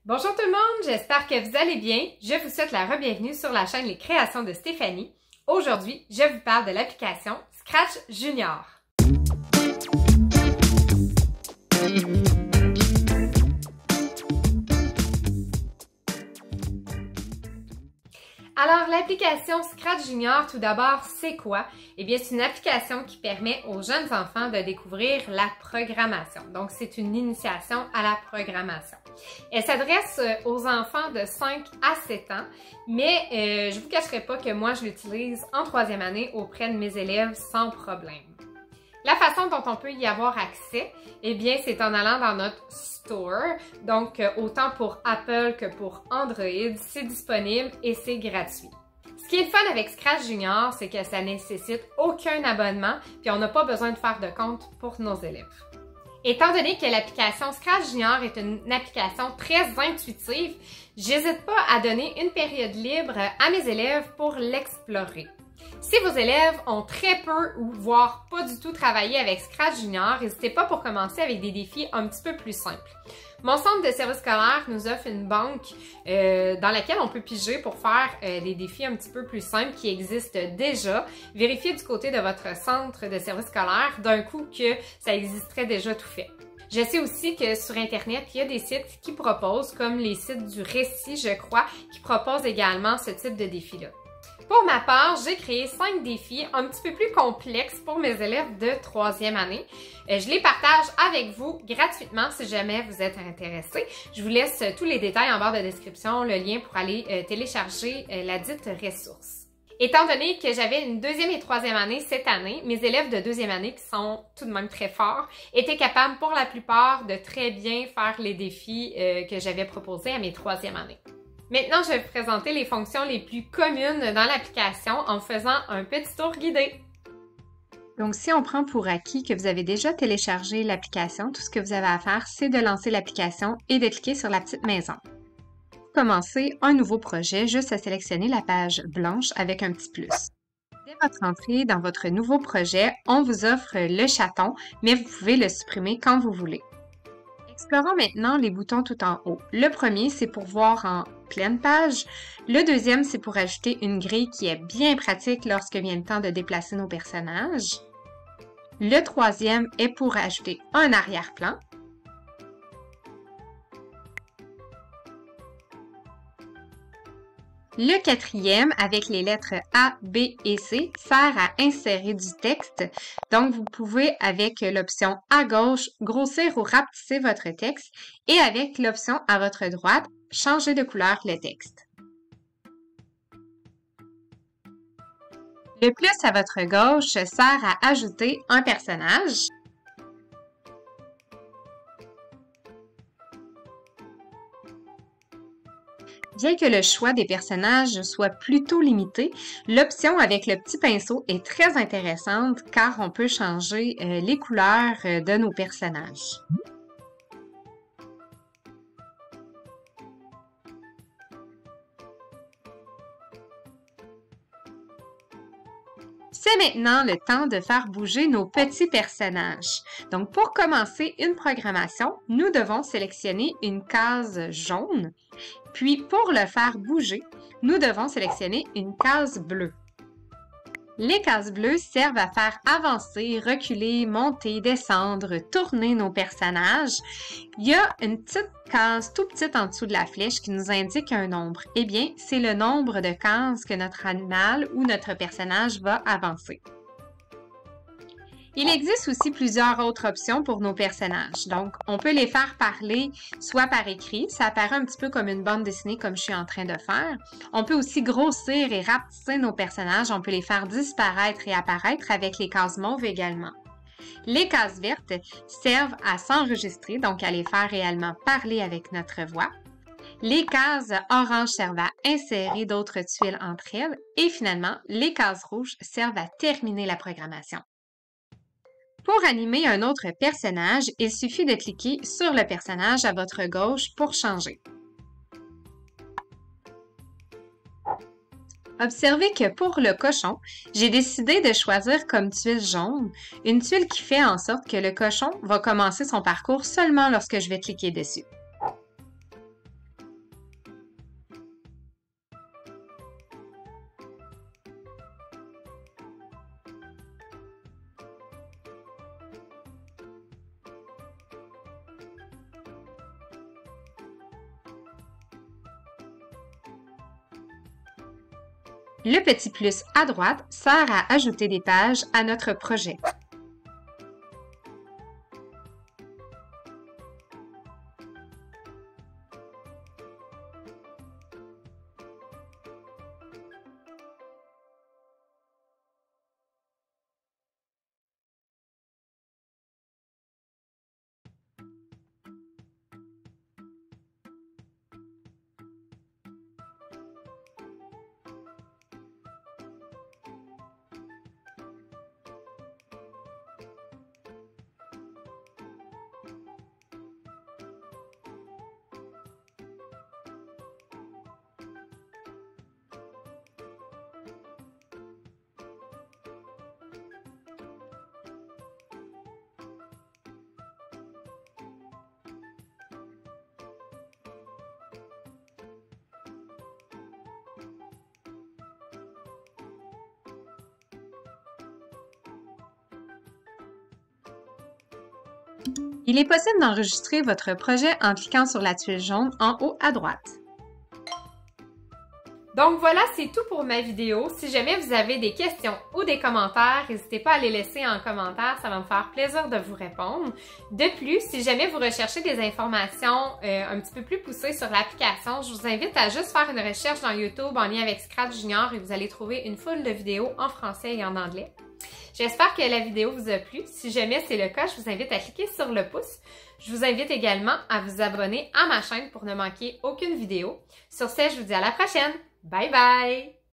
Bonjour tout le monde, j'espère que vous allez bien. Je vous souhaite la re-bienvenue sur la chaîne Les Créations de Stéphanie. Aujourd'hui, je vous parle de l'application Scratch Junior. Alors, l'application Scratch Junior, tout d'abord, c'est quoi? Eh bien, c'est une application qui permet aux jeunes enfants de découvrir la programmation. Donc, c'est une initiation à la programmation. Elle s'adresse aux enfants de 5 à 7 ans, mais je ne vous cacherai pas que moi, je l'utilise en 3e année auprès de mes élèves sans problème. La façon dont on peut y avoir accès, eh bien, c'est en allant dans notre store. Donc, autant pour Apple que pour Android, c'est disponible et c'est gratuit. Ce qui est le fun avec Scratch Junior, c'est que ça nécessite aucun abonnement, puis on n'a pas besoin de faire de compte pour nos élèves. Étant donné que l'application Scratch Junior est une application très intuitive, j'hésite pas à donner une période libre à mes élèves pour l'explorer. Si vos élèves ont très peu ou voire pas du tout travaillé avec Scratch Junior, n'hésitez pas pour commencer avec des défis un petit peu plus simples. Mon centre de service scolaire nous offre une banque dans laquelle on peut piger pour faire des défis un petit peu plus simples qui existent déjà. Vérifiez du côté de votre centre de service scolaire d'un coup que ça existerait déjà tout fait. Je sais aussi que sur Internet, il y a des sites qui proposent, comme les sites du Récit, je crois, qui proposent également ce type de défi-là. Pour ma part, j'ai créé 5 défis un petit peu plus complexes pour mes élèves de 3e année. Je les partage avec vous gratuitement si jamais vous êtes intéressés. Je vous laisse tous les détails en barre de description, le lien pour aller télécharger la dite ressource. Étant donné que j'avais une 2e et 3e année cette année, mes élèves de 2e année, qui sont tout de même très forts, étaient capables pour la plupart de très bien faire les défis que j'avais proposés à mes 3e années. Maintenant, je vais vous présenter les fonctions les plus communes dans l'application en faisant un petit tour guidé. Donc, si on prend pour acquis que vous avez déjà téléchargé l'application, tout ce que vous avez à faire, c'est de lancer l'application et de cliquer sur la petite maison. Pour commencer un nouveau projet, juste à sélectionner la page blanche avec un petit plus. Dès votre entrée dans votre nouveau projet, on vous offre le chaton, mais vous pouvez le supprimer quand vous voulez. Explorons maintenant les boutons tout en haut. Le premier, c'est pour voir en pleine page. Le deuxième, c'est pour ajouter une grille qui est bien pratique lorsque vient le temps de déplacer nos personnages. Le troisième est pour ajouter un arrière-plan. Le quatrième, avec les lettres A, B et C, sert à insérer du texte. Donc, vous pouvez, avec l'option à gauche, grossir ou rapetisser votre texte et avec l'option à votre droite, changer de couleur le texte. Le plus à votre gauche sert à ajouter un personnage. Bien que le choix des personnages soit plutôt limité, l'option avec le petit pinceau est très intéressante car on peut changer les couleurs de nos personnages. C'est maintenant le temps de faire bouger nos petits personnages. Donc, pour commencer une programmation, nous devons sélectionner une case jaune. Puis, pour le faire bouger, nous devons sélectionner une case bleue. Les cases bleues servent à faire avancer, reculer, monter, descendre, tourner nos personnages. Il y a une petite case tout petite en dessous de la flèche qui nous indique un nombre. Eh bien, c'est le nombre de cases que notre animal ou notre personnage va avancer. Il existe aussi plusieurs autres options pour nos personnages. Donc, on peut les faire parler soit par écrit, ça apparaît un petit peu comme une bande dessinée comme je suis en train de faire. On peut aussi grossir et rapetisser nos personnages. On peut les faire disparaître et apparaître avec les cases mauves également. Les cases vertes servent à s'enregistrer, donc à les faire réellement parler avec notre voix. Les cases oranges servent à insérer d'autres tuiles entre elles. Et finalement, les cases rouges servent à terminer la programmation. Pour animer un autre personnage, il suffit de cliquer sur le personnage à votre gauche pour changer. Observez que pour le cochon, j'ai décidé de choisir comme tuile jaune une tuile qui fait en sorte que le cochon va commencer son parcours seulement lorsque je vais cliquer dessus. Le petit plus à droite sert à ajouter des pages à notre projet. Il est possible d'enregistrer votre projet en cliquant sur la tuile jaune en haut à droite. Donc voilà, c'est tout pour ma vidéo. Si jamais vous avez des questions ou des commentaires, n'hésitez pas à les laisser en commentaire, ça va me faire plaisir de vous répondre. De plus, si jamais vous recherchez des informations un petit peu plus poussées sur l'application, je vous invite à juste faire une recherche dans YouTube en lien avec Scratch Junior et vous allez trouver une foule de vidéos en français et en anglais. J'espère que la vidéo vous a plu. Si jamais c'est le cas, je vous invite à cliquer sur le pouce. Je vous invite également à vous abonner à ma chaîne pour ne manquer aucune vidéo. Sur ce, je vous dis à la prochaine. Bye bye!